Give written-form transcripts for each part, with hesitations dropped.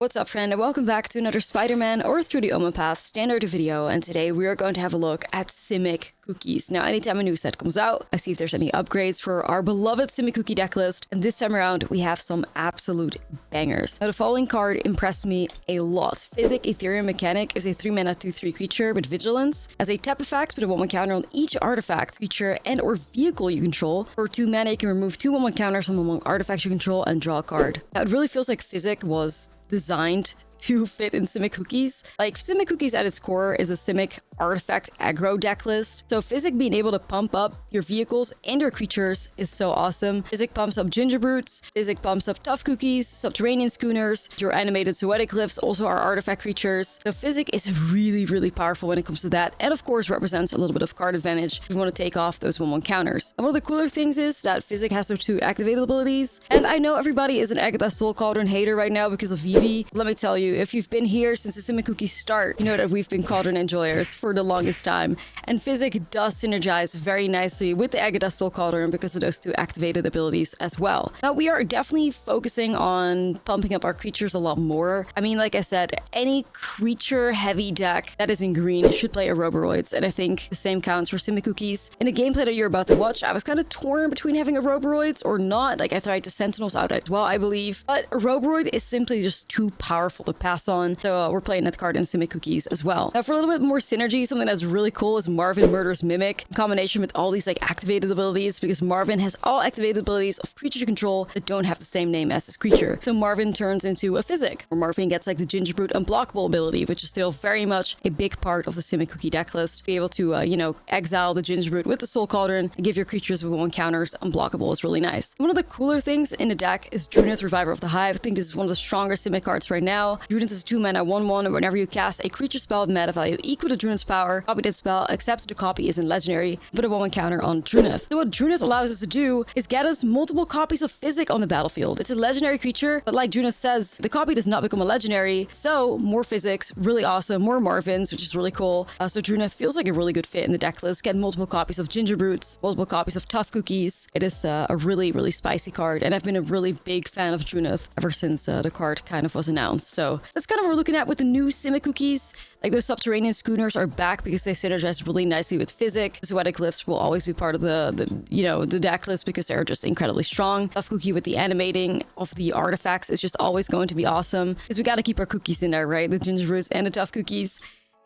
What's up, friend, and welcome back to another Spider-Man or Through the Omen Path standard video. And today we are going to have a look at Simic cookies. Now, anytime a new set comes out, I see if there's any upgrades for our beloved Simic cookie deck list. And this time around, we have some absolute bangers. Now, the following card impressed me a lot. Physic Ethereum Mechanic is a 3-mana 2/3 creature with Vigilance. As a tap effect, with a 1/1 counter on each artifact, creature, and or vehicle you control. For 2 mana, you can remove 2 1/1 counters on 1/1 artifacts you control and draw a card. Now, it really feels like Physic was designed to fit in Simic cookies. Like, Simic cookies at its core is a Simic artifact aggro deck list. So Physic being able to pump up your vehicles and your creatures is so awesome. Physic pumps up Ginger Brutes, Physic pumps up Tough Cookies, Subterranean Schooners, your animated Zoetic Glyphs, also our artifact creatures. So Physic is really powerful when it comes to that, and of course represents a little bit of card advantage if you want to take off those 1/1 counters. And one of the cooler things is that Physic has those 2 activated abilities, and I know everybody is an Agatha Soul Cauldron hater right now because of Vivi. Let me tell you, if you've been here since the Simic cookies start, you know that we've been Cauldron enjoyers for the longest time, and Physic does synergize very nicely with the Agatha Soul Cauldron because of those 2 activated abilities as well. Now, we are definitely focusing on pumping up our creatures a lot more. I mean, like I said, any creature heavy deck that is in green should play Aeroboroids, and I think the same counts for Simic cookies. In the gameplay that you're about to watch, I was kind of torn between having Aeroboroids or not. Like, I tried to Sentinels out as well, I believe, but Aeroboroid is simply just too powerful to pass on, so we're playing that card in Simic cookies as well. Now, for a little bit more synergy, something that's really cool is Marvin Murder's Mimic in combination with all these like activated abilities, because Marvin has all activated abilities of creatures you control that don't have the same name as his creature. So Marvin turns into a Physic, or Marvin gets like the Ginger Brute Unblockable ability, which is still very much a big part of the Simic cookie deck list. Be able to, exile the Ginger Brute with the Soul Cauldron and give your creatures with 1 counters unblockable is really nice. One of the cooler things in the deck is Drunith, Reviver of the Hive. I think this is one of the stronger Simic cards right now. Drunith is a 2-mana 1/1. Whenever you cast a creature spell with mana value equal to Drunith's power, copy that spell, except the copy isn't legendary, put a 1/1 counter on Drunith. So what Drunith allows us to do is get us multiple copies of Physic on the battlefield. It's a legendary creature, but like Drunith says, the copy does not become a legendary, so more Physics, really awesome, more Marvins, which is really cool. So Drunith feels like a really good fit in the deck list. Get multiple copies of Ginger Brutes, multiple copies of Tough Cookies. It is a really spicy card, and I've been a really big fan of Drunith ever since the card kind of was announced. So that's kind of what we're looking at with the new Simic cookies. Like, those Subterranean Schooners are back because they synergize really nicely with Physic. Zoetic Glyphs will always be part of the deck list because they're just incredibly strong. Tough Cookie with the animating of the artifacts is just always going to be awesome because we got to keep our cookies in there, right? The Ginger Brutes and the Tough Cookies.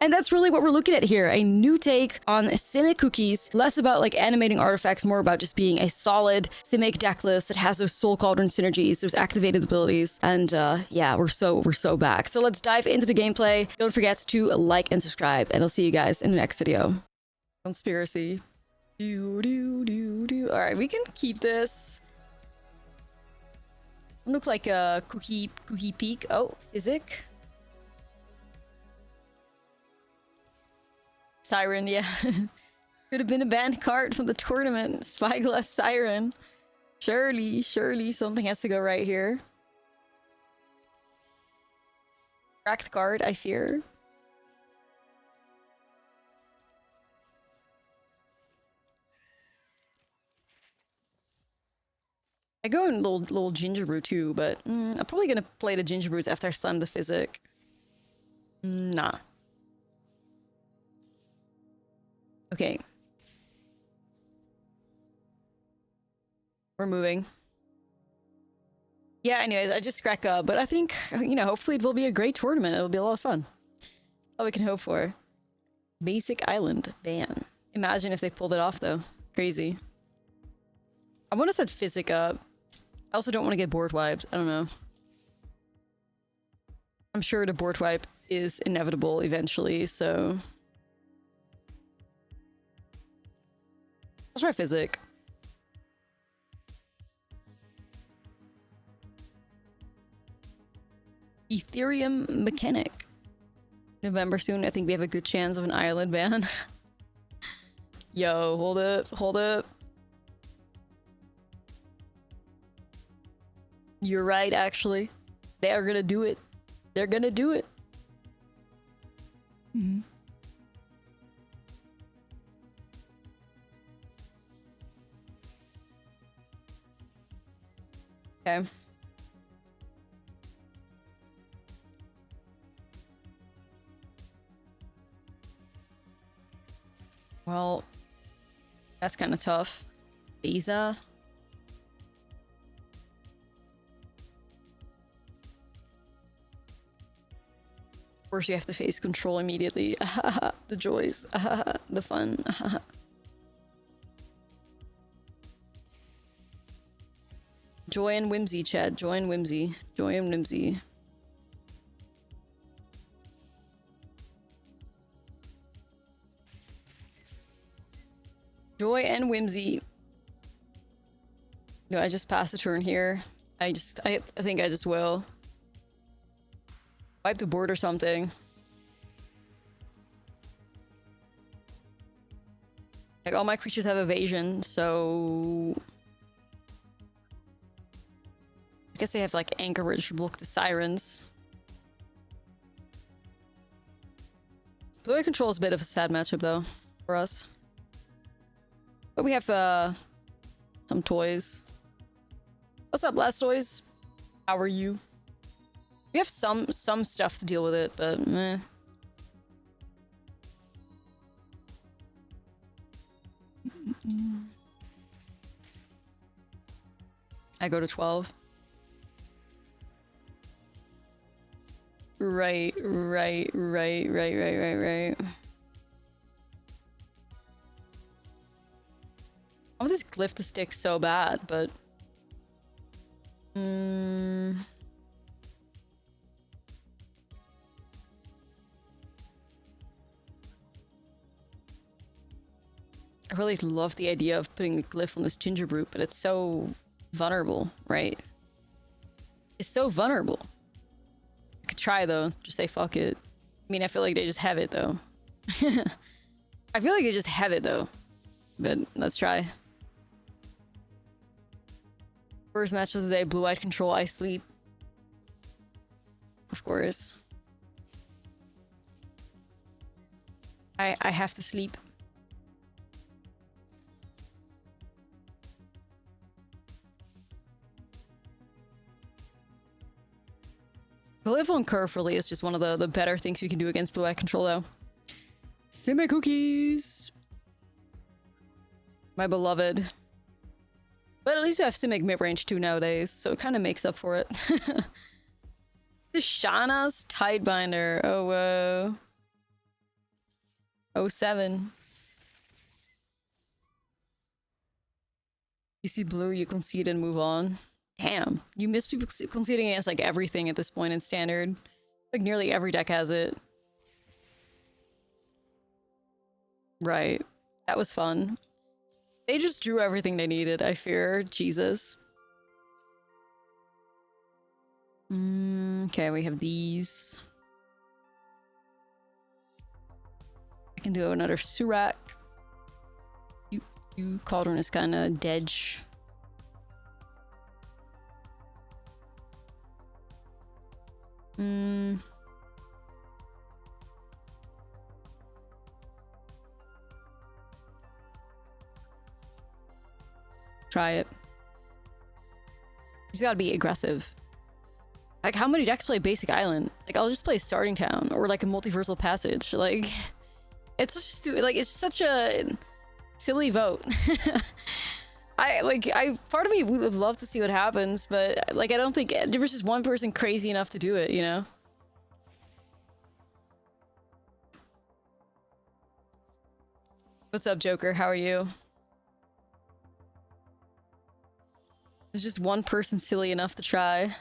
And that's really what we're looking at here. A new take on Simic cookies. Less about like animating artifacts, more about just being a solid Simic deck list that has those Soul Cauldron synergies, those activated abilities. And yeah, we're so back. So let's dive into the gameplay. Don't forget to like and subscribe, and I'll see you guys in the next video. Conspiracy. All right, we can keep this. Look like a cookie peak. Oh, Physic. Siren, yeah. Could have been a banned card from the tournament. Spyglass Siren. Surely something has to go right here. Cracked card, I fear. I go in little Ginger Brew too, but I'm probably gonna play the Ginger Brews after I slam the Physic. Nah. Okay. We're moving. Yeah, anyways, I just crack up, but I think, hopefully it will be a great tournament. It'll be a lot of fun. All we can hope for. Basic Island ban. Imagine if they pulled it off, though. Crazy. I want to set Physic up. I also don't want to get board wiped. I don't know. I'm sure the board wipe is inevitable eventually, so... I'll try Physic. Ethereum Mechanic. November soon. I think we have a good chance of an island ban. Yo, hold up. You're right, actually. They are gonna do it. They're gonna do it. Okay. Well, that's kind of tough. Visa. Of course, you have to face control immediately. The joys. The fun. Joy and whimsy, Chad. Joy and whimsy. Joy and whimsy. Joy and whimsy. Do I just pass a turn here? I think I just will. Wipe the board or something. Like, all my creatures have evasion, so... I guess they have, like, anchorage to block the sirens. Blue-eye control is a bit of a sad matchup, though, for us. But we have, some toys. What's up, Blastoise? How are you? We have some stuff to deal with it, but meh. I go to 12. Right. I want this glyph to stick so bad, but... I really love the idea of putting the glyph on this ginger brute, but it's so vulnerable, right? It's so vulnerable. I could try, though. Just say fuck it. I mean, I feel like they just have it, though. I feel like they just have it, though. But let's try. First match of the day, blue-eyed control, I sleep. Of course. I have to sleep. Glyph on Curve really is just one of the better things we can do against blue-eye control, though. Simic cookies! My beloved. But at least we have Simic mid-range too nowadays, so it kind of makes up for it. The Shana's Tidebinder. Oh, whoa. 07. You see blue, you concede and move on. Damn, you miss people conceding against like everything at this point in Standard. Like nearly every deck has it. Right. That was fun. They just drew everything they needed, I fear. Jesus. Okay, we have these. I can do another Surak. You Cauldron is kind of dead. Try it. You just gotta be aggressive. Like, how many decks play Basic Island? Like, I'll just play Starting Town or like a Multiversal Passage. Like, it's just stupid. Like, it's such a silly vote. Part of me would have loved to see what happens, but like, I don't think there was just one person crazy enough to do it, you know? What's up, Joker? How are you? There's just one person silly enough to try.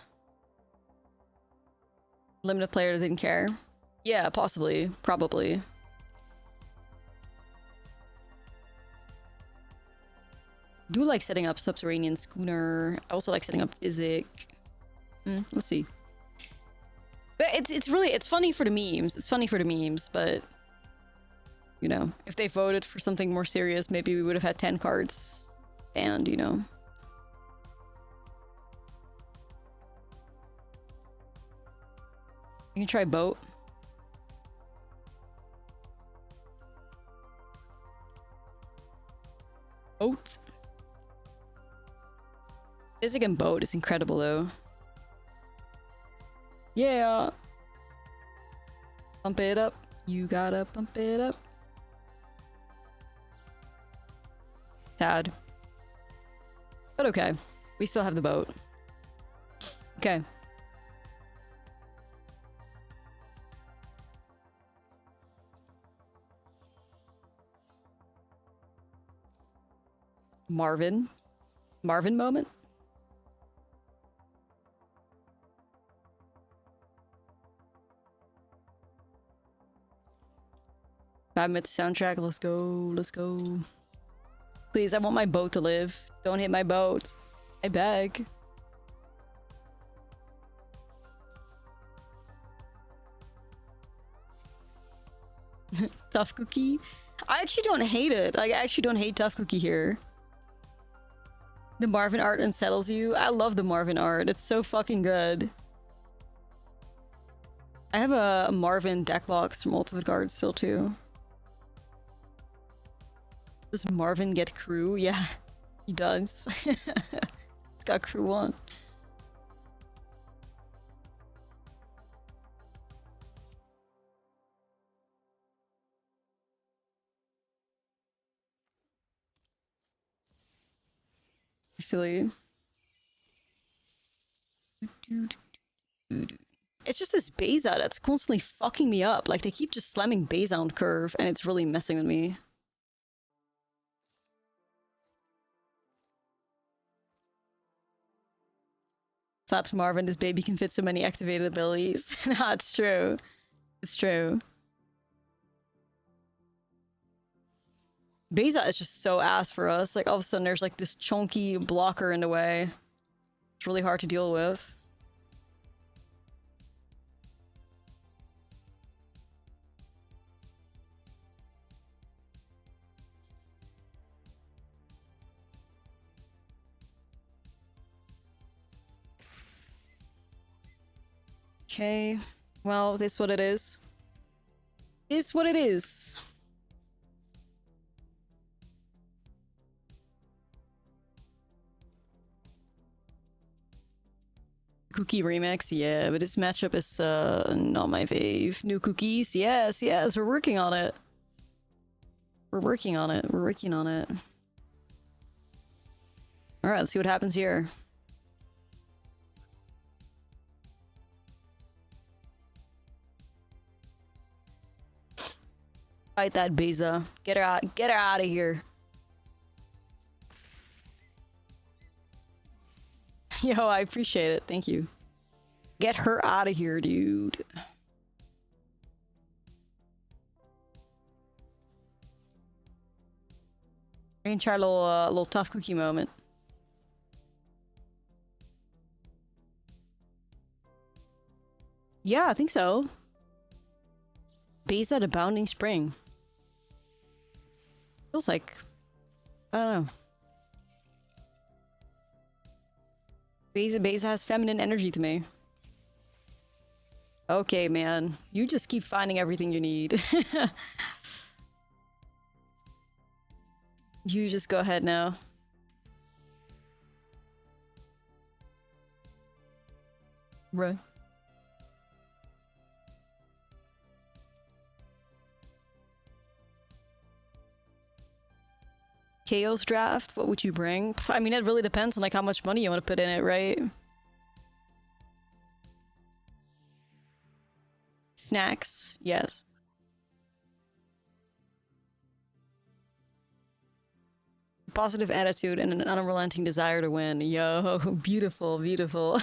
Limited player that didn't care. Yeah, possibly. Probably. I do like setting up Subterranean Schooner. I also like setting up Physic. Let's see. But it's funny for the memes. It's funny for the memes, but you know, if they voted for something more serious, maybe we would have had 10 cards and, you know. You can try Boat. Boat. Physic and Boat is incredible, though. Yeah. Pump it up. You gotta pump it up. Sad. But okay. We still have the boat. Okay. Marvin moment? Badminton soundtrack, let's go, let's go. Please, I want my boat to live. Don't hit my boat. I beg. Tough Cookie? I actually don't hate it. Like, I actually don't hate Tough Cookie here. The Marvin art unsettles you. I love the Marvin art. It's so fucking good. I have a Marvin deck box from Ultimate Guard still too. Does Marvin get crew? Yeah, he does. He's got crew 1. Silly. It's just this Beza that's constantly fucking me up. Like, they keep just slamming Beza on curve, and it's really messing with me. Slaps Marvin, this baby can fit so many activated abilities. Nah, it's true. It's true. Beza is just so ass for us. Like, all of a sudden there's like this chunky blocker in the way. It's really hard to deal with. Okay, well, this is what it is. Is what it is. Cookie remix, yeah, but this matchup is not my fave. New cookies, yes, yes, we're working on it. We're working on it, we're working on it. Alright, let's see what happens here. Fight that Beza. Get her out of here. Yo, I appreciate it. Thank you. Get her out of here, dude. I can try a little tough cookie moment. Yeah, I think so. Beza the Bounding Spring. Feels like... I don't know. Beza has feminine energy to me. Okay, man. You just keep finding everything you need. You just go ahead now. Right. Chaos draft, what would you bring? I mean, it really depends on like how much money you want to put in it, right? Snacks, yes. Positive attitude and an unrelenting desire to win. Yo, beautiful, beautiful.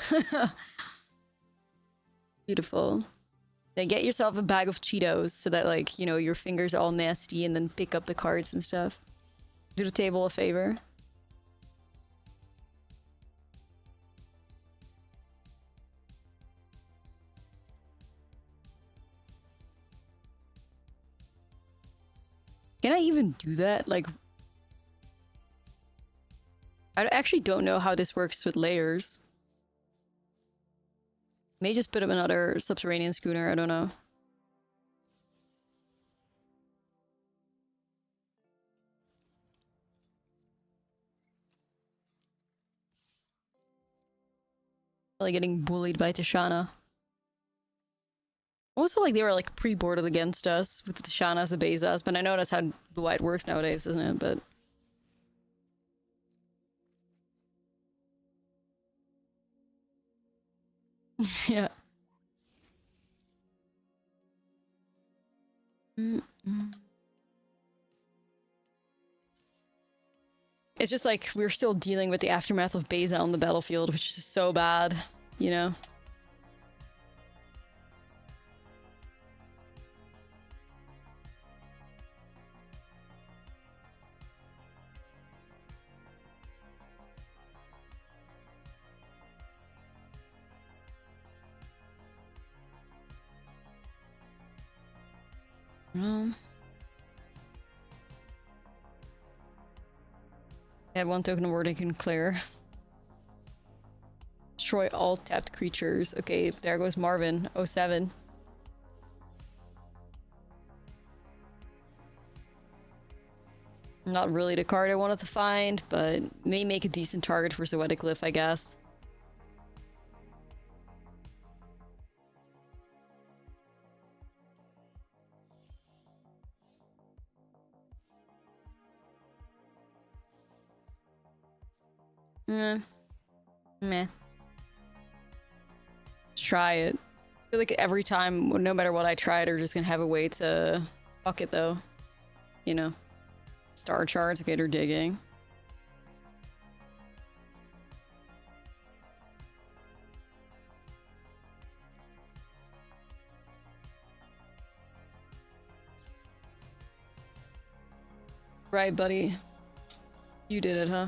Beautiful. Then get yourself a bag of Cheetos so that like, you know, your fingers are all nasty and then pick up the cards and stuff. Do the table a favor. Can I even do that? Like, I actually don't know how this works with layers. May just put up another subterranean schooner, I don't know. Like getting bullied by Tishana. Also, like, they were, like, pre-boarded against us with the Tishanas, the Bezas, but I know that's how Blue White works nowadays, isn't it? But... Yeah. Mm-mm. It's just like we're still dealing with the aftermath of Beza on the battlefield, which is so bad, you know? I had one token of word I can clear. Destroy all tapped creatures. Okay, there goes Marvin. 07. Not really the card I wanted to find, but may make a decent target for Zoetic Glyph, I guess. Meh. Let's try it. I feel like every time, no matter what I try, they're just gonna have a way to... Fuck it, though. You know. Star charts. Okay, they're digging. Right, buddy. You did it, huh?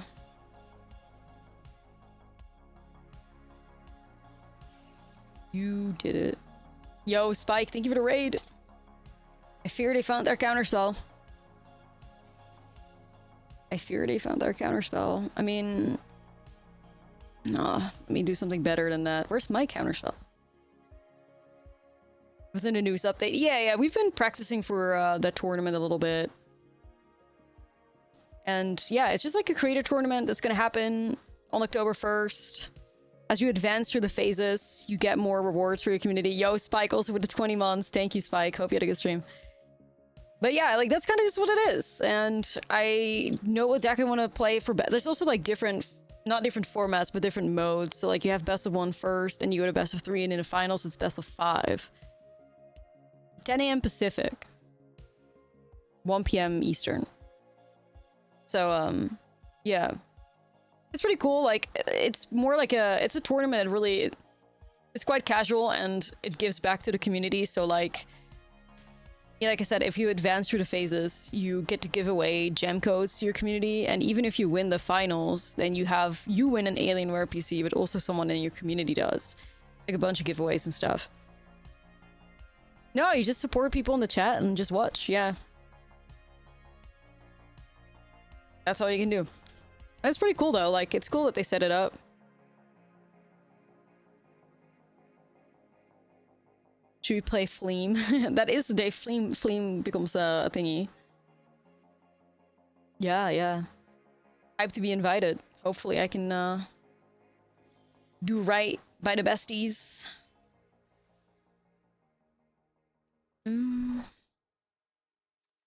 You did it. Yo, Spike, thank you for the raid. I fear they found their counterspell. I fear they found their counterspell. I mean... Nah, let me do something better than that. Where's my counterspell? Was in a news update. Yeah, we've been practicing for that tournament a little bit. And yeah, it's just like a creator tournament that's gonna happen on October 1st. As you advance through the phases, you get more rewards for your community. Yo, Spike, also with the 20 months. Thank you, Spike. Hope you had a good stream. But yeah, like, that's kind of just what it is. And I know what deck I want to play for... There's also, like, different... Not different formats, but different modes. So, like, you have best of 1 first, and you go to best of 3, and in the finals, it's best of 5. 10 a.m. Pacific. 1 p.m. Eastern. So, yeah. It's pretty cool. Like, it's more like it's a tournament. It really, it's quite casual, and it gives back to the community. So, like, yeah, like I said, if you advance through the phases, you get to give away gem codes to your community, and even if you win the finals, then you win an Alienware PC, but also someone in your community does. Like a bunch of giveaways and stuff. No, you just support people in the chat and just watch, yeah. That's all you can do. That's pretty cool, though. Like, it's cool that they set it up. Should we play Fleam? That is the day Fleam becomes a thingy. Yeah. Hype to be invited. Hopefully I can do right by the besties. I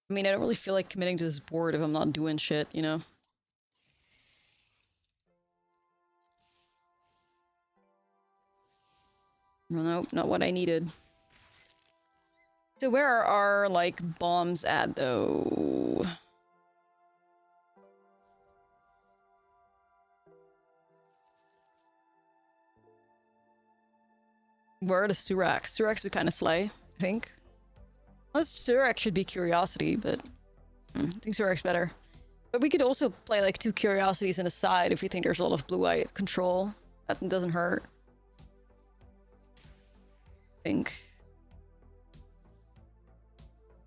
mean, I don't really feel like committing to this board if I'm not doing shit, you know? Nope, not what I needed. So where are our, like, bombs at, though? Where are the Suraks? Suraks would kind of slay, I think. Unless Surak should be Curiosity, but I think Surak's better. But we could also play, like, 2 Curiosities in a side if you think there's a lot of blue-white control. That doesn't hurt. I think.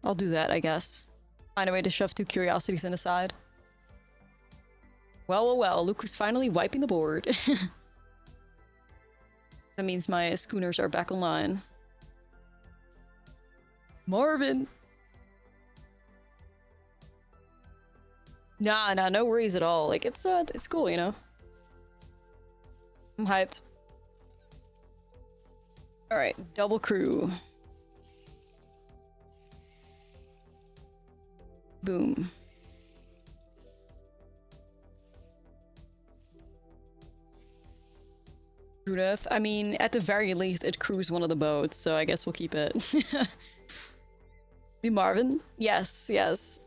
I'll do that, I guess. Find a way to shove 2 Curiosities in a side. Well, look who's finally wiping the board. That means my schooners are back online. Marvin! Nah, no worries at all. Like, it's cool, you know? I'm hyped. Alright, double crew. Boom. Judith. I mean, at the very least, it crews one of the boats, so I guess we'll keep it. Be Marvin? Yes, yes.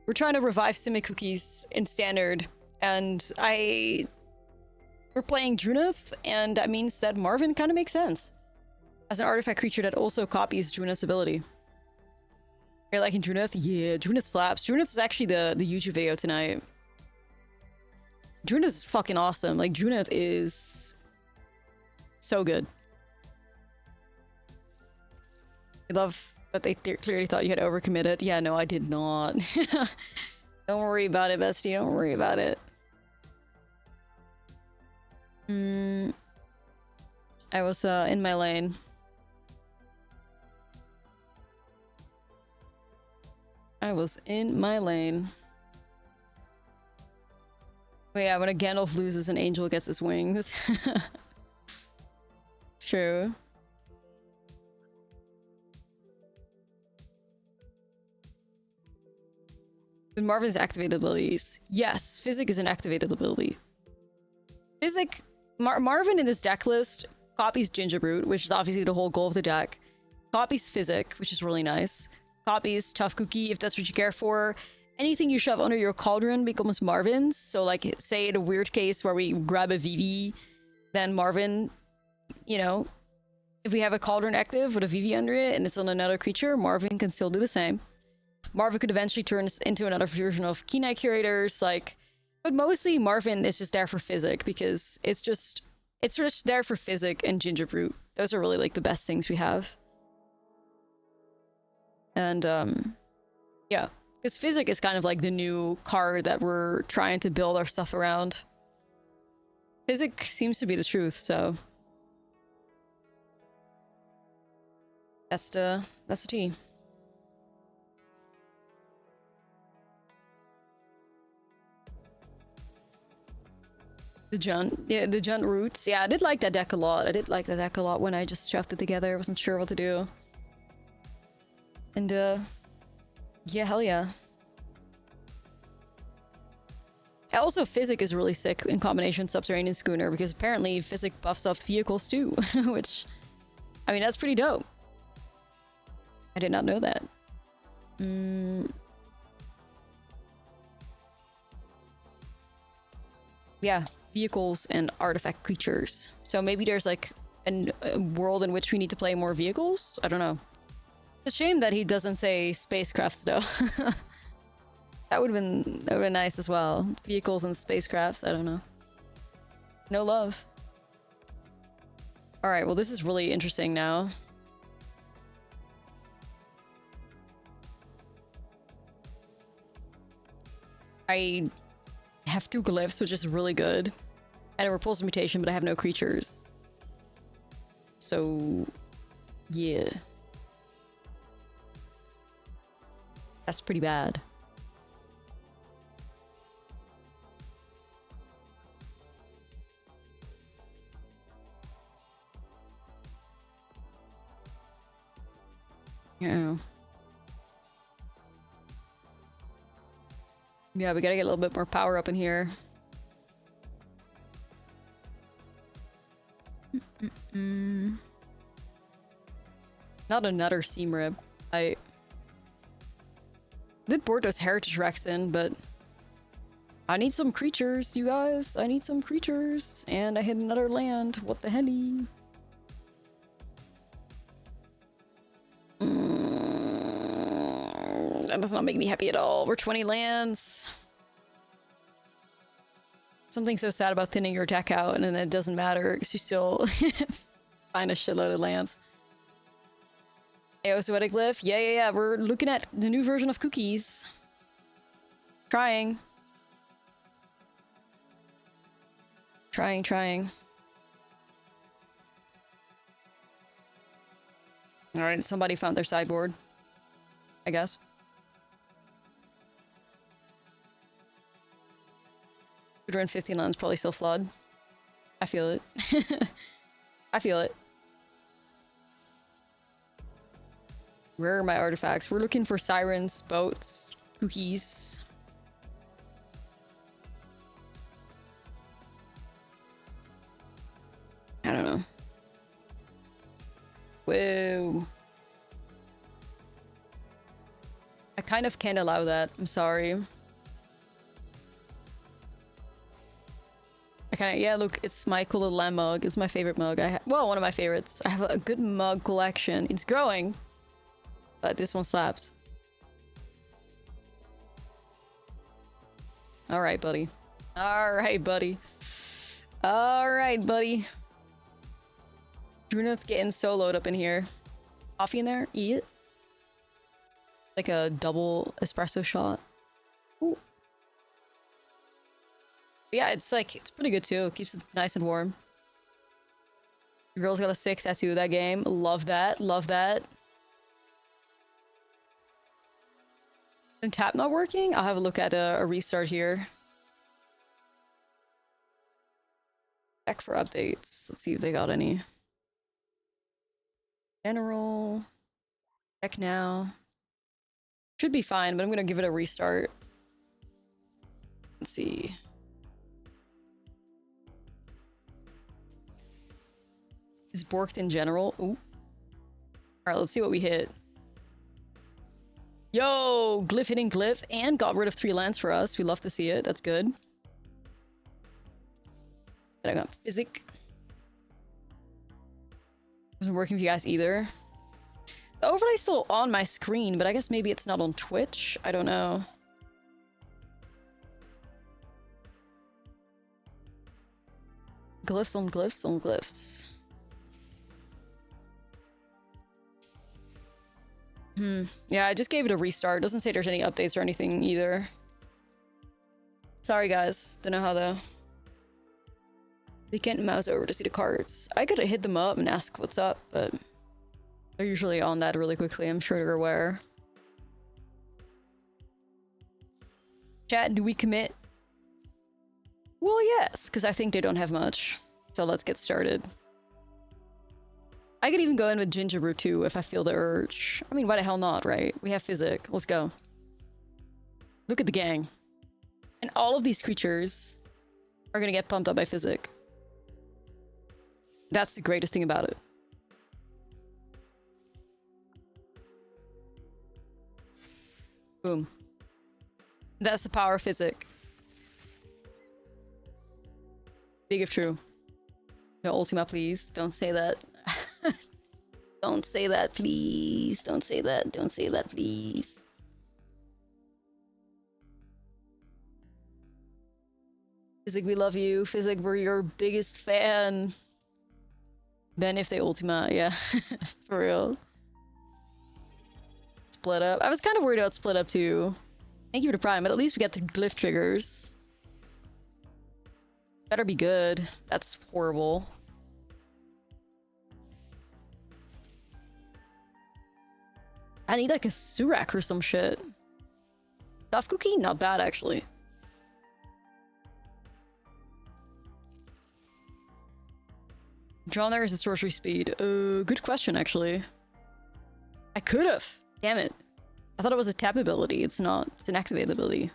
We're trying to revive Simic cookies in standard, and we're playing Drunith, and that means that Marvin kind of makes sense as an artifact creature that also copies Drunith's ability. You're liking Drunith? Yeah, Drunith slaps. Drunith is actually the YouTube video tonight. Drunith is fucking awesome. Like, Drunith is so good. I love that they clearly thought you had overcommitted. Yeah, no, I did not. Don't worry about it, bestie. Don't worry about it. I was in my lane. I was in my lane. But yeah, when a Gandalf loses, an angel gets his wings. It's true. With Marvin's activated abilities. Yes, Physic is an activated ability. Physic... Marvin in this deck list copies Gingerbrute, which is obviously the whole goal of the deck. Copies Physic, which is really nice. Copies Tough Cookie, if that's what you care for. Anything you shove under your cauldron becomes Marvin's. So, like, say in a weird case where we grab a VV, then Marvin, you know, if we have a cauldron active with a VV under it and it's on another creature, Marvin can still do the same. Marvin could eventually turn into another version of Kenai Curators, like... But mostly Marvin is just there for Physic, because it's just there for Physic and Gingerbrute. Those are really, like, the best things we have. And, yeah. Because Physic is kind of like the new card that we're trying to build our stuff around. Physic seems to be the truth, so... That's the tea. The Junt Roots. Yeah, I did like that deck a lot. I did like that deck a lot when I just shoved it together. I wasn't sure what to do. And, yeah, hell yeah. Also, Physic is really sick in combination Subterranean Schooner, because apparently Physic buffs up vehicles too, which, I mean, that's pretty dope. I did not know that. Yeah, vehicles and artifact creatures. So maybe there's like a world in which we need to play more vehicles? I don't know. It's a shame that he doesn't say spacecrafts though. That would have been nice as well. Vehicles and spacecrafts, I don't know. No love. Alright, well this is really interesting now. I have 2 glyphs, which is really good. And a repulsive mutation, but I have no creatures. So... yeah. That's pretty bad. Yeah. Yeah, we gotta get a little bit more power up in here. Not another seam rib. I did board those heritage wrecks in, but I need some creatures, you guys. I need some creatures, and I hit another land. What the helly? That does not make me happy at all. We're 20 lands. Something so sad about thinning your deck out, and then it doesn't matter because you still find a shitload of lands. Aeosweatic Glyph? Yeah. We're looking at the new version of cookies. Trying. Alright, somebody found their sideboard. I guess. We're 15 lands, probably still flood. I feel it. I feel it. Where are my artifacts? We're looking for sirens, boats, cookies. don't know. Whoa. I kind of can't allow that. I'm sorry. I kind of, yeah, look, it's my cool little lamb mug. It's my favorite mug. Well, one of my favorites. I have a good mug collection. It's growing, but this one slaps. All right, buddy. All right, buddy. All right, buddy. Druneth getting soloed up in here. Coffee in there? Eat it. Like a double espresso shot. Ooh. Yeah, it's pretty good too. It keeps it nice and warm. Your girl's got a sick tattoo of that game. Love that. Love that. And tap not working? I'll have a look at a restart here. Check for updates. Let's see if they got any. General. Check now. Should be fine, but I'm gonna give it a restart. Let's see. Is borked in general? Ooh. Alright, let's see what we hit. Yo! Glyph hitting glyph and got rid of 3 lands for us. We love to see it. That's good. Then I got physic. Wasn't working for you guys either. The overlay's still on my screen, but I guess maybe it's not on Twitch. I don't know. Glyphs on glyphs on glyphs. Yeah, I just gave it a restart. Doesn't say there's any updates or anything either. Sorry, guys. Don't know how though. They can't mouse over to see the cards. I could hit them up and ask what's up, but they're usually on that really quickly. I'm sure they're aware. Chat, do we commit? Well, yes, because I think they don't have much. So let's get started. I could even go in with Ginger Brew too if I feel the urge. I mean, why the hell not, right? We have Physic. Let's go. Look at the gang. And all of these creatures are going to get pumped up by Physic. That's the greatest thing about it. Boom. That's the power of Physic. Big if true. No Ultima, please. Don't say that. Don't say that, please. Don't say that. Don't say that, please. Physic, we love you. Physic, we're your biggest fan. Ben, if they Ultima, yeah. For real. Split up. I was kind of worried about split up too. Thank you for the prime, but at least we get the glyph triggers. Better be good. That's horrible. I need like a Surak or some shit. Stuff cookie? Not bad, actually. Drawn there is a sorcery speed. Good question, actually. I could have. Damn it. I thought it was a tap ability. It's not. It's an activate ability.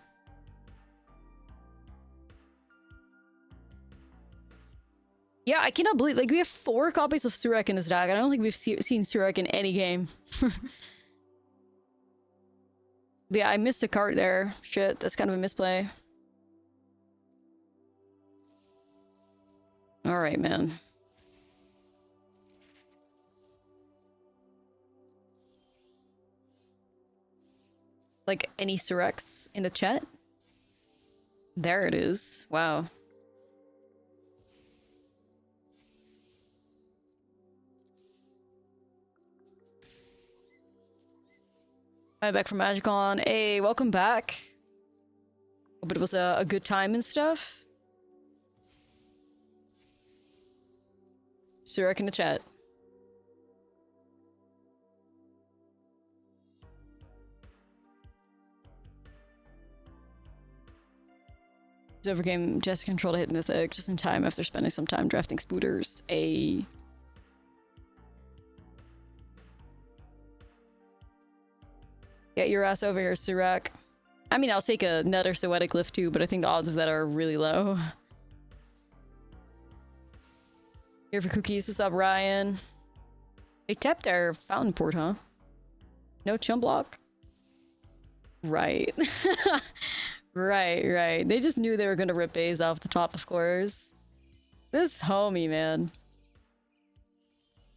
Yeah, I cannot believe, like, we have 4 copies of Surak in this deck. I don't think we've seen Surak in any game. Yeah, I missed a card there. Shit, that's kind of a misplay. Alright, man. Like, any Sureks in the chat? There it is. Wow. I'm back from MagicCon. Hey, welcome back. Hope it was a good time and stuff. Surek in the chat. Overcame Jessica control to hit Mythic just in time after spending some time drafting Spooters. Get your ass over here, Surak. I mean, I'll take another Soetic Lift too, but I think the odds of that are really low. Here for cookies. What's up, Ryan? They tapped their fountain port, huh? No chum block? Right. Right. They just knew they were gonna rip bays off the top, of course. This homie, man.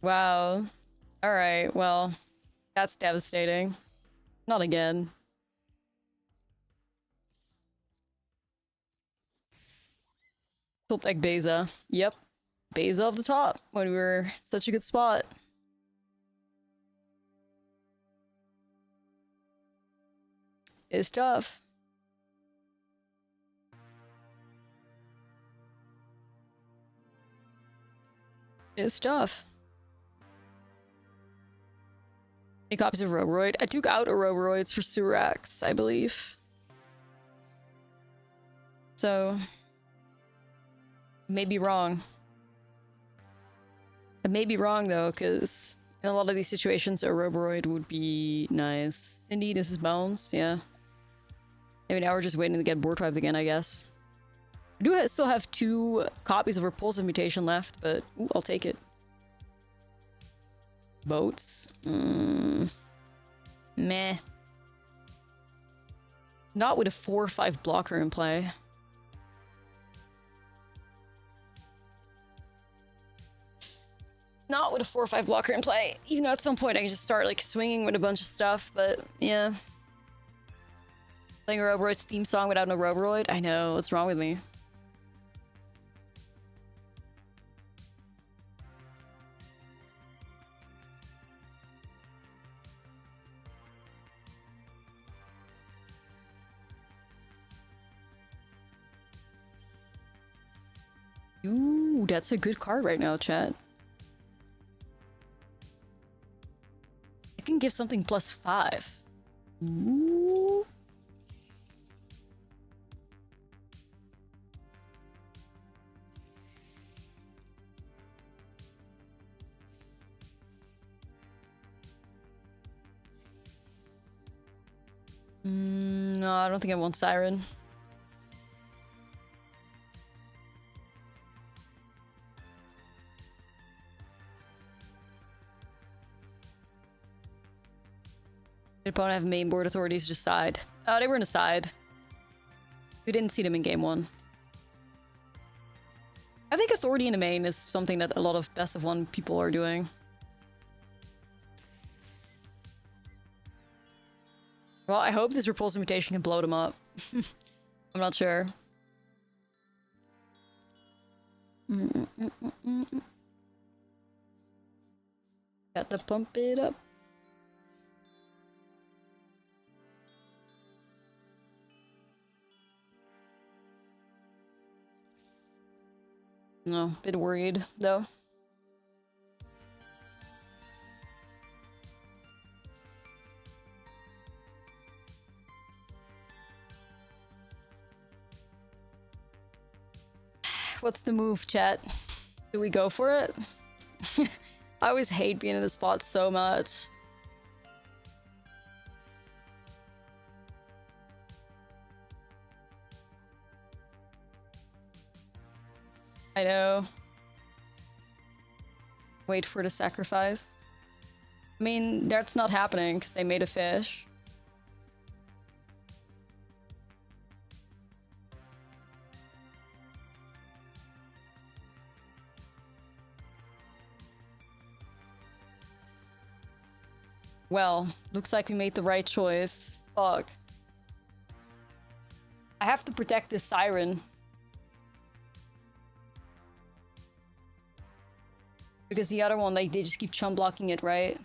Wow. Alright, well, that's devastating. Not again. Top deck Beza. Yep. Beza off the top when we were in such a good spot. It's tough. It's tough. Any copies of Roboroid? I took out Roboroids for Surax, I believe. So, may be wrong. I may be wrong though, because in a lot of these situations, a Roboroid would be nice. Indeed, this is Bones, yeah. Maybe now we're just waiting to get board wiped again, I guess. I do still have 2 copies of Repulsive Mutation left, but ooh, I'll take it. Boats? Meh. Not with a 4 or 5 blocker in play. Not with a 4 or 5 blocker in play. Even though at some point I can just start like swinging with a bunch of stuff, but yeah. Playing a Roboroid's theme song without no Roboroid? I know, what's wrong with me? Ooh, that's a good card right now, chat. I can give something +5. Ooh. No, I don't think I want Siren. The opponent have main board authorities just side. Oh, they were in a side. We didn't see them in game 1. I think authority in the main is something that a lot of best of 1 people are doing. Well, I hope this Repulsive Mutation can blow them up. I'm not sure. Got to pump it up. No, bit worried though. What's the move, chat? Do we go for it? I always hate being in this spot so much. I know. Wait for the sacrifice. I mean, that's not happening because they made a fish. Well, looks like we made the right choice. Fuck. I have to protect this Siren. Because the other one, like, they just keep chum blocking it, right?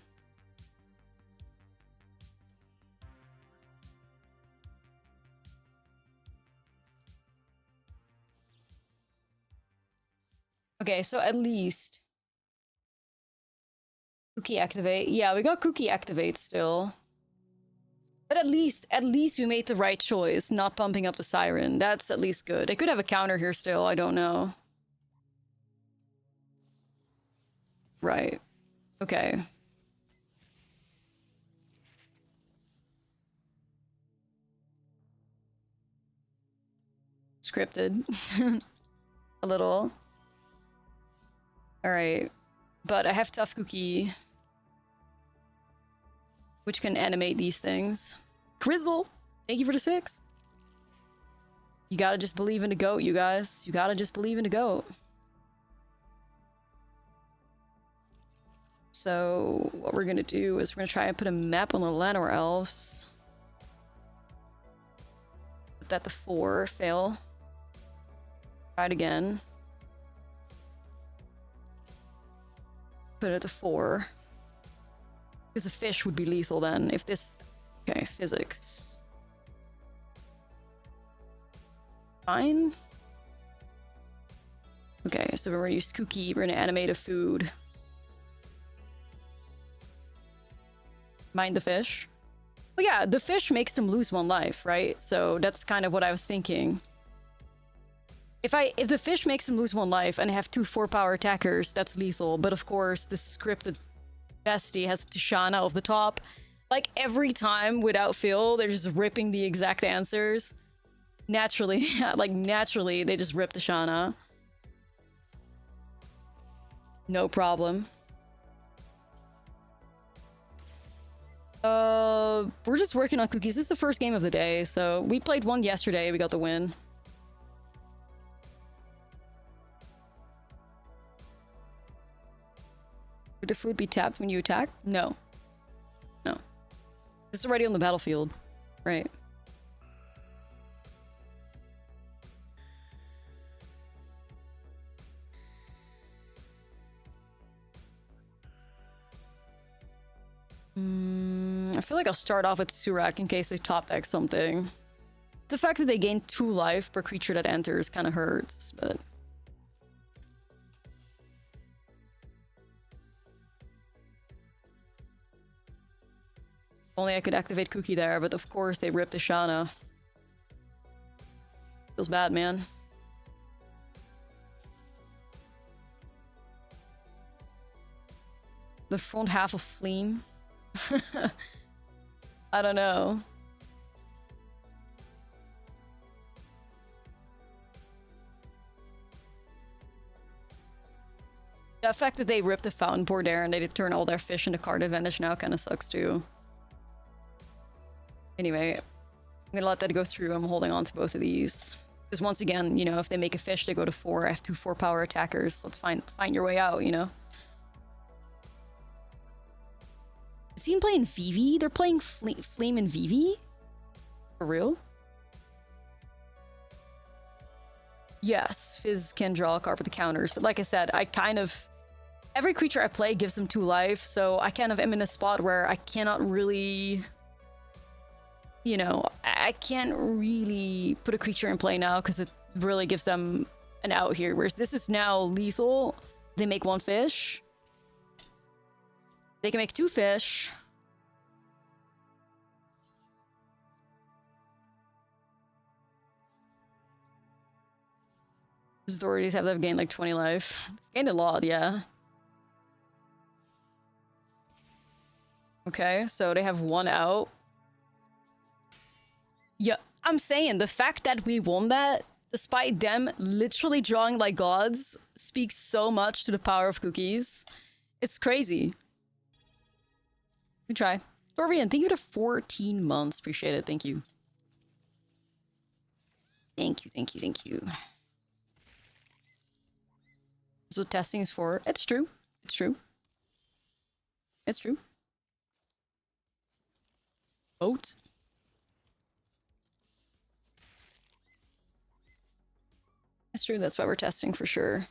Okay, so at least... Cookie activate. Yeah, we got cookie activate still. But at least we made the right choice, not pumping up the Siren. That's at least good. They could have a counter here still, I don't know. Right. Okay. Scripted. A little. Alright. But I have Tough Cookie, which can animate these things. Crizzle! Thank you for the 6. You gotta just believe in the goat, you guys. You gotta just believe in the goat. So, what we're gonna do is we're gonna try and put a map on the Llanowar Elves. Put that to 4, fail. Try it again. Put it to 4. Because a fish would be lethal then, if this... Okay, physics. Fine. Okay, so we're gonna use Cookie, we're gonna animate a food. Mind the fish. Well, yeah, the fish makes them lose 1 life, right? So that's kind of what I was thinking. If the fish makes them lose 1 life and I have 2 4-power attackers, that's lethal. But of course, the scripted bestie has Tishana off the top. Like every time without fail, they're just ripping the exact answers. Naturally, like naturally, they just rip Tishana. No problem. We're just working on cookies. This is the first game of the day, so we played one yesterday. We got the win. Would the food be tapped when you attack? No. No. It's already on the battlefield. Right. I feel like I'll start off with Surak in case they top deck something. The fact that they gain 2 life per creature that enters kind of hurts, but... If only I could activate Cookie there, but of course they ripped Ashana. Feels bad, man. The front half of Fleam. I don't know. The fact that they ripped the fountain board there and they turn all their fish into card advantage now kind of sucks too. Anyway, I'm gonna let that go through. I'm holding on to both of these. Because once again, you know, if they make a fish, they go to 4. I have 2 4-power attackers. Let's find your way out, you know? Is he playing Vivi? They're playing Flame and Vivi? For real? Yes, Fizz can draw a card with the counters, but like I said, I kind of... Every creature I play gives them 2 life, so I kind of am in a spot where I cannot really... You know, I can't really put a creature in play now because it really gives them an out here, whereas this is now lethal. They make 1 fish. They can make 2 fish. Authorities have to gained like 20 life. Gained a lot, yeah. Okay, so they have 1 out. Yeah, I'm saying the fact that we won that, despite them literally drawing like gods, speaks so much to the power of cookies. It's crazy. Good try. Dorian, thank you to 14 months. Appreciate it. Thank you. Thank you, thank you, thank you. That's what testing is for. It's true. It's true. It's true. Vote. It's true. That's why we're testing for sure.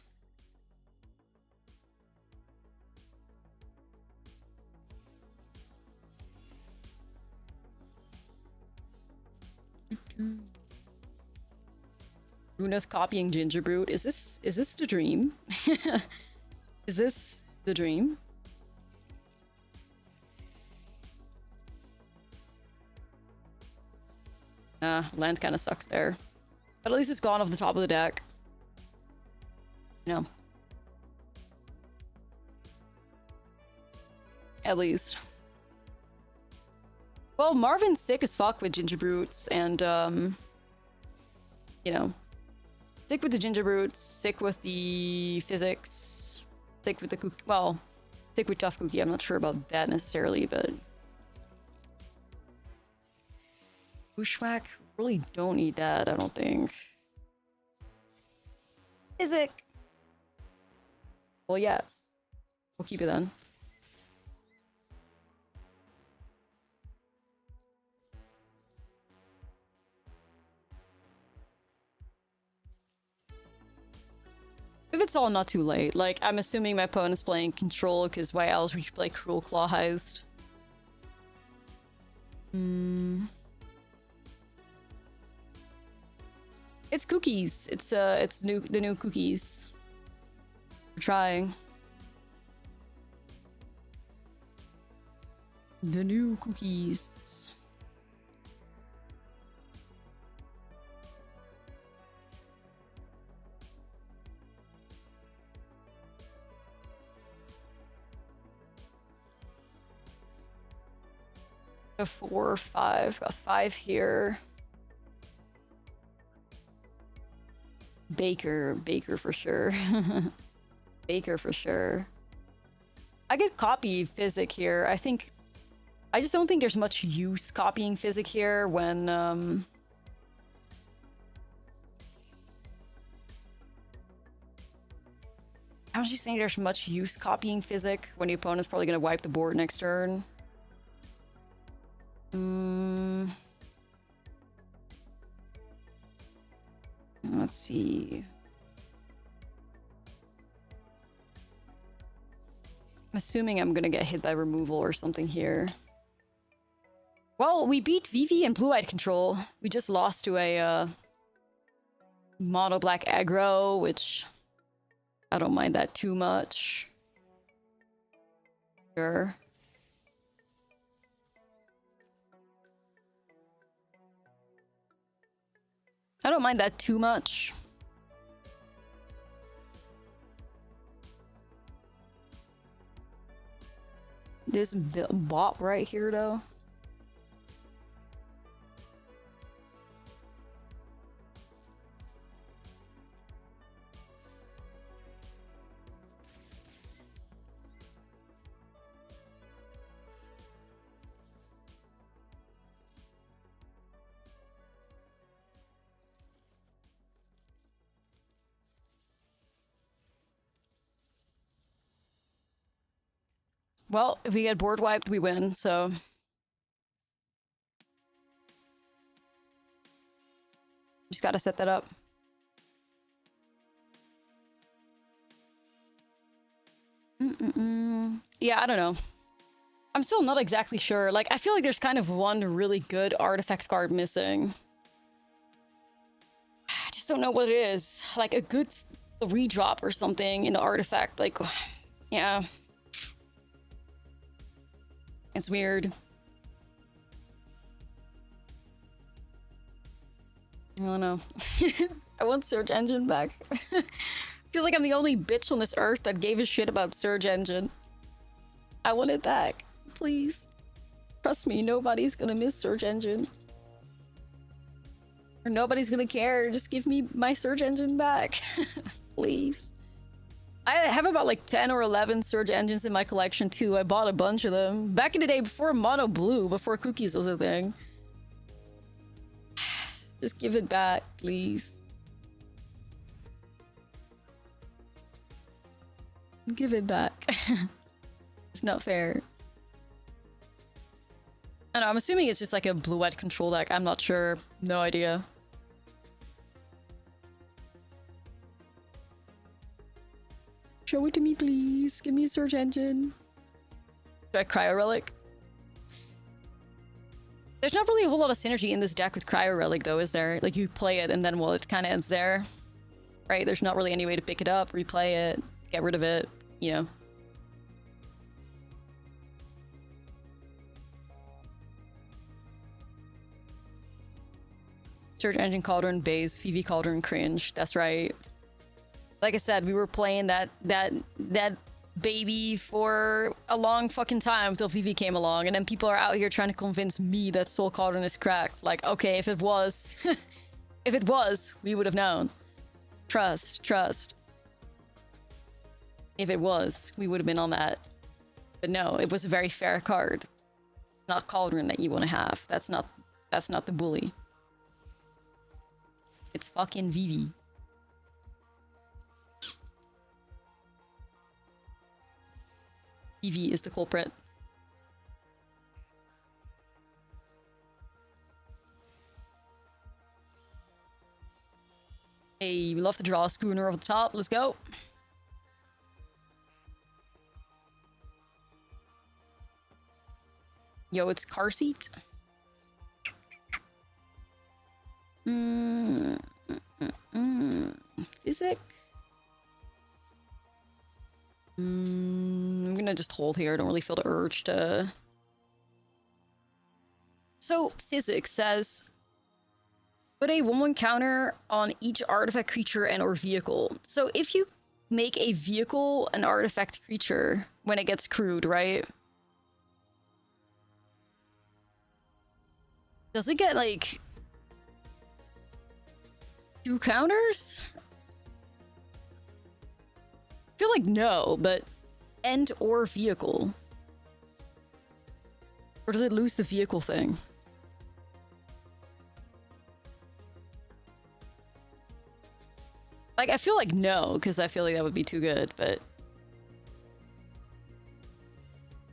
Runeth copying Gingerbrute. Is this the dream? Is this the dream? Land kind of sucks there. But at least it's gone off the top of the deck. No. At least. Well, Marvin's sick as fuck with Gingerbrutes, and, you know, sick with the Gingerbrutes, sick with the physics, Stick with the cookie. Well, stick with tough cookie. I'm not sure about that necessarily, but bushwhack. Really don't need that. I don't think. Is it? Well, yes. We'll keep it then. If it's all not too late. Like, I'm assuming my opponent's playing Control, because why else would you play Cruel Claw Heist? It's cookies. It's the new cookies. We're trying. The new cookies. A 4 or 5. Got 5 here. Baker for sure. Baker for sure. I could copy Physic here. I just don't think there's much use copying Physic here when I was just saying there's much use copying Physic when the opponent's probably gonna wipe the board next turn. Let's see. I'm assuming I'm gonna get hit by removal or something here. Well, we beat Vivi and Blue-Eyed Control. We just lost to a mono black aggro, which I don't mind that too much. Sure. I don't mind that too much. This bot right here, though. Well, if we get board wiped, we win, so... Just gotta set that up. Yeah, I don't know. I'm still not exactly sure. Like, I feel like there's kind of one really good artifact card missing. I just don't know what it is. Like, a good 3-drop or something in the artifact. Like, yeah. It's weird. I don't know. I want Search Engine back. I feel like I'm the only bitch on this earth that gave a shit about Search Engine. I want it back. Please. Trust me, nobody's gonna miss Search Engine. Or nobody's gonna care. Just give me my Search Engine back. Please. I have about like 10 or 11 Search Engines in my collection too. I bought a bunch of them. Back in the day before Mono Blue, before cookies was a thing. Just give it back, please. Give it back. It's not fair. I don't know, I'm assuming it's just like a Blue-Eyed Control deck. I'm not sure. No idea. Show it to me, please. Give me a Search Engine. Do I Cryo Relic? There's not really a whole lot of synergy in this deck with Cryo Relic, though, is there? Like, you play it, and then, well, it kind of ends there. Right? There's not really any way to pick it up, replay it, get rid of it, you know. Search Engine Cauldron, Base, Vivi Cauldron, Cringe. That's right. Like I said, we were playing that baby for a long fucking time until Vivi came along, and then people are out here trying to convince me that Soul Cauldron is cracked. Like, okay, if it was, if it was, we would have known. Trust. If it was, we would have been on that. But no, it was a very fair card. Not Cauldron that you want to have. That's not the bully. It's fucking Vivi. Vivi is the culprit. Hey, we love to draw a schooner over the top. Let's go. Yo, it's car seat. Physic. I'm gonna just hold here. I don't really feel the urge to... So, physics says... Put a 1/1 counter on each artifact creature and or vehicle. So if you make a vehicle an artifact creature when it gets crewed, right? Does it get like 2 counters? I feel like no, but and or vehicle. Or does it lose the vehicle thing? Like, I feel like no, because I feel like that would be too good, but...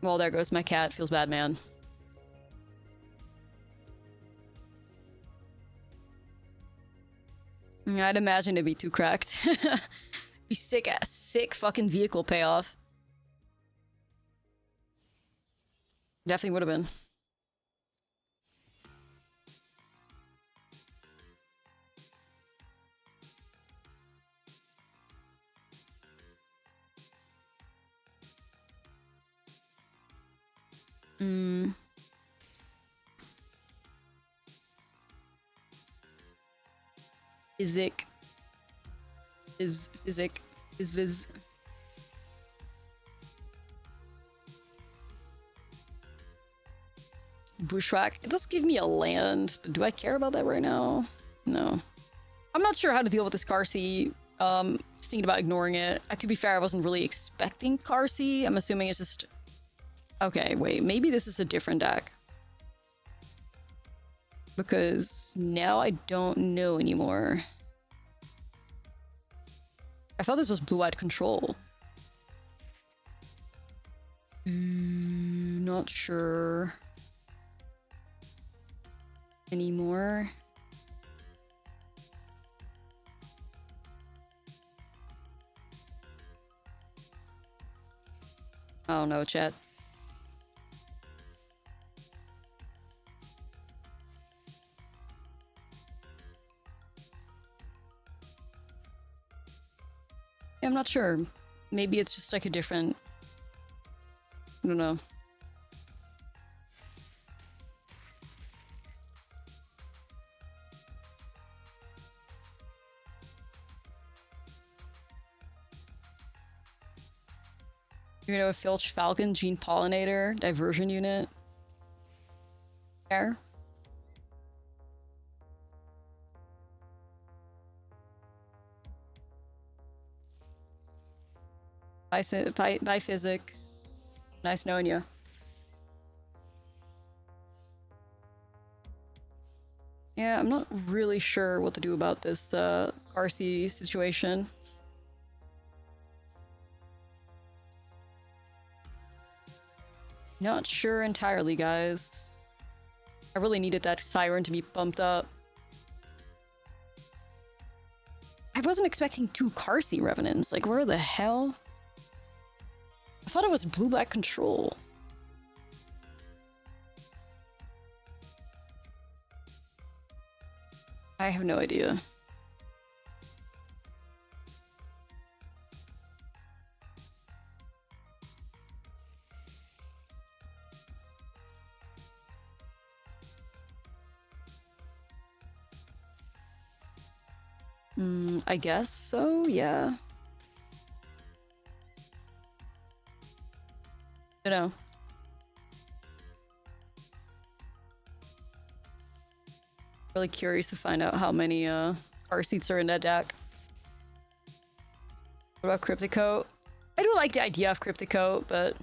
Well, there goes my cat. Feels bad, man. I'd imagine it'd be too cracked. Be sick fucking vehicle payoff. Definitely would have been. Physic. Is viz. Bushwhack. It does give me a land, but do I care about that right now? No. I'm not sure how to deal with this Carsey. Just thinking about ignoring it. To be fair, I wasn't really expecting Carsey. I'm assuming it's just... Okay, wait. Maybe this is a different deck. Because now I don't know anymore. I thought this was blue-white control. Not sure anymore. I don't know, chat. I'm not sure. Maybe it's just like a different... I don't know. You know, a Filch Falcon, Gene Pollinator, Diversion Unit. There. Bye, Physic. Nice knowing you. Yeah, I'm not really sure what to do about this RC situation. Not sure entirely, guys. I really needed that Siren to be bumped up. I wasn't expecting 2 Carsey Revenants. Like, where the hell? I thought it was blue-black control. I have no idea. I guess so, yeah. I don't know. Really curious to find out how many car seats are in that deck. What about Cryptic Coat? I do like the idea of Cryptic Coat, but...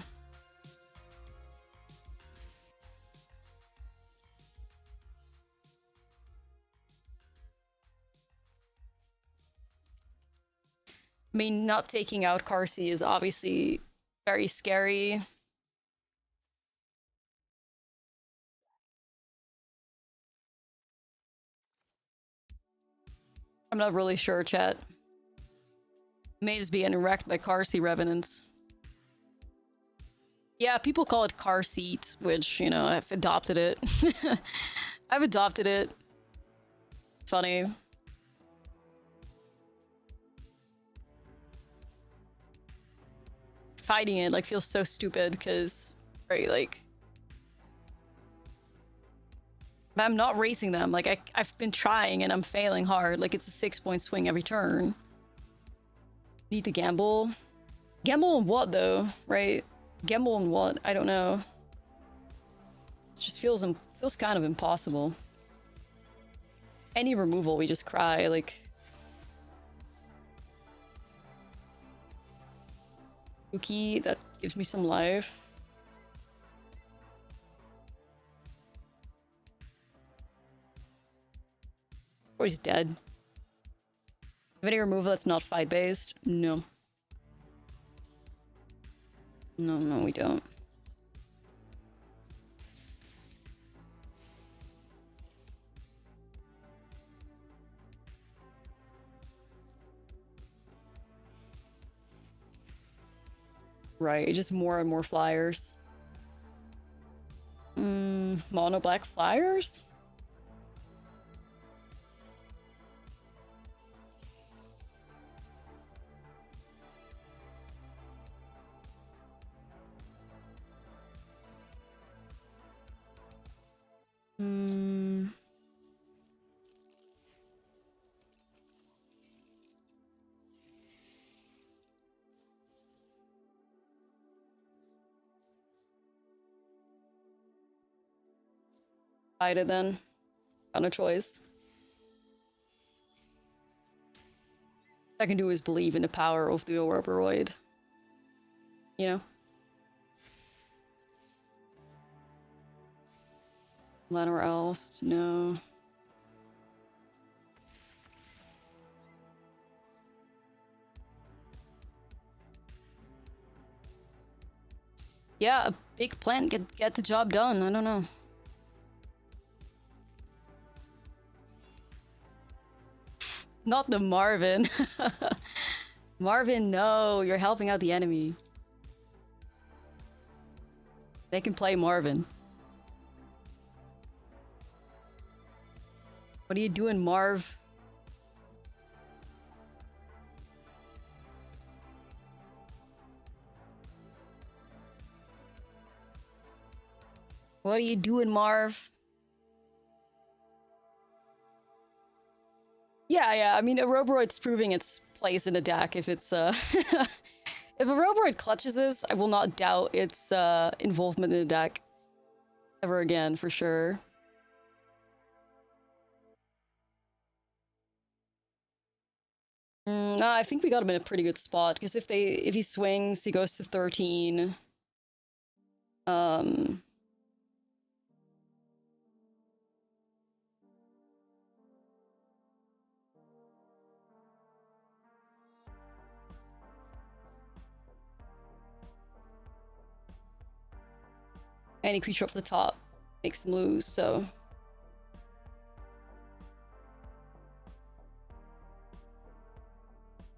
I mean, not taking out Carsey is obviously very scary. I'm not really sure, chat. May just be wrecked by Carsey Revenants. Yeah, people call it car seat, which, you know, I've adopted it. I've adopted it. Funny. Fighting it, like, feels so stupid, because, right, like... I'm not racing them. Like, I've been trying, and I'm failing hard. Like, it's a 6-point swing every turn. Need to gamble? Gamble on what, though? Right? Gamble on what? I don't know. It just feels kind of impossible. Any removal, we just cry, like... Cookie, that gives me some life. Or he's dead. Have any removal that's not fight-based? No. No, we don't. Right, just more and more flyers. Mono black flyers? Fight it then. Got no choice. All I can do is believe in the power of the Ouroboros. You know? Llanowar Elves, no. Yeah, a big plant get the job done. I don't know. Not the Marvin. Marvin, no, you're helping out the enemy. They can play Marvin. What are you doing, Marv? What are you doing, Marv? Yeah, I mean, Ouroboros proving its place in the deck. If it's, if Ouroboros clutches this, I will not doubt its, involvement in the deck ever again, for sure. No, I think we got him in a pretty good spot, because if he swings, he goes to 13. Any creature up the top makes them lose, so...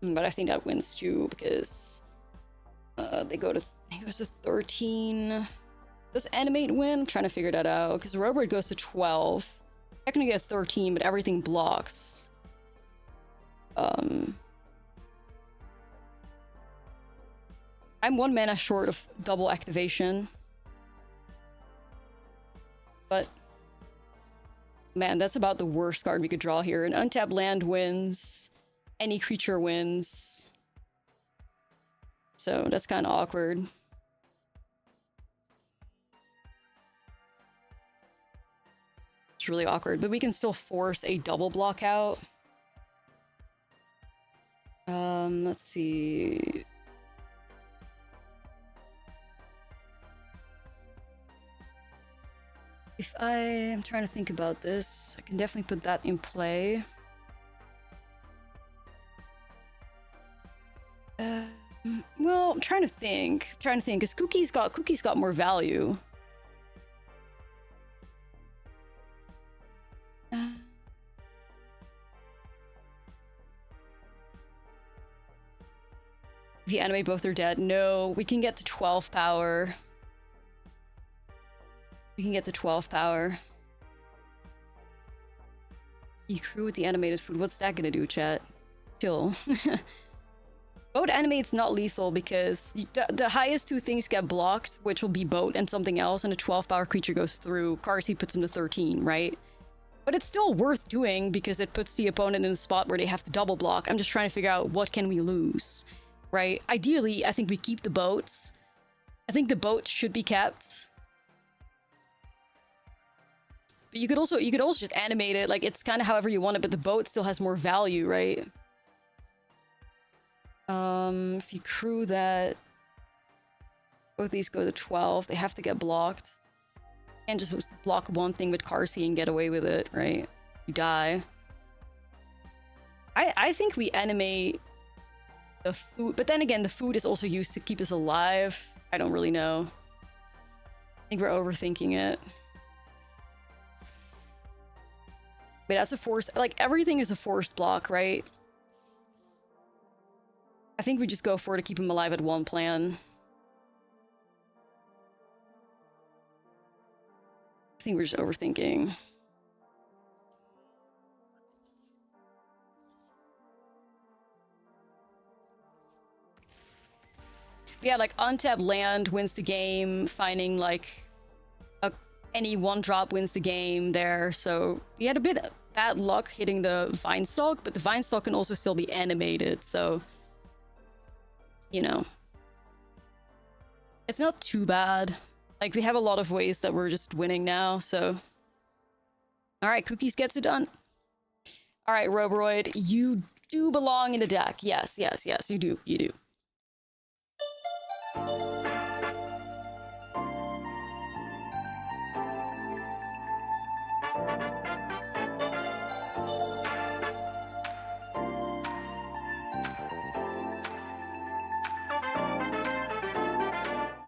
But I think that wins too, because they go to 13. Does animate win? I'm trying to figure that out, because Robert goes to 12. I'm gonna get 13, but everything blocks. I'm 1 mana short of double activation. But man, that's about the worst card we could draw here. An untapped land wins. Any creature wins. So that's kind of awkward. It's really awkward, but we can still force a double block out. Let's see. If I am trying to think about this, I can definitely put that in play. Well, I'm trying to think. Because Cookie's got more value. If you animate both, they're dead. No, we can get to 12 power. We can get to 12 power. E-crew with the animated food. What's that gonna do, chat? Chill. Boat animate's not lethal because the highest two things get blocked, which will be boat and something else, and a 12 power creature goes through. Carsey puts him to 13, right? But it's still worth doing because it puts the opponent in a spot where they have to double block. I'm just trying to figure out what can we lose, right? Ideally, I think we keep the boats. I think the boats should be kept. But you could also just animate it, like it's kind of however you want it, but the boat still has more value, right? If you crew that, both these go to 12, they have to get blocked. And just block one thing with Carsey and get away with it, right? You die. I think we animate the food, but then again, the food is also used to keep us alive. I don't really know. I think we're overthinking it. But that's a force, like everything is a forced block, right? I think we just go for it to keep him alive at one plan. I think we're just overthinking. Yeah, like untapped land wins the game, finding like any one drop wins the game there. So we had a bit of bad luck hitting the vine stalk, but the vine stalk can also still be animated, so you know, it's not too bad. Like, we have a lot of ways that we're just winning now, so. Alright, Cookies gets it done. Alright, Roboroid, you do belong in the deck. Yes, you do.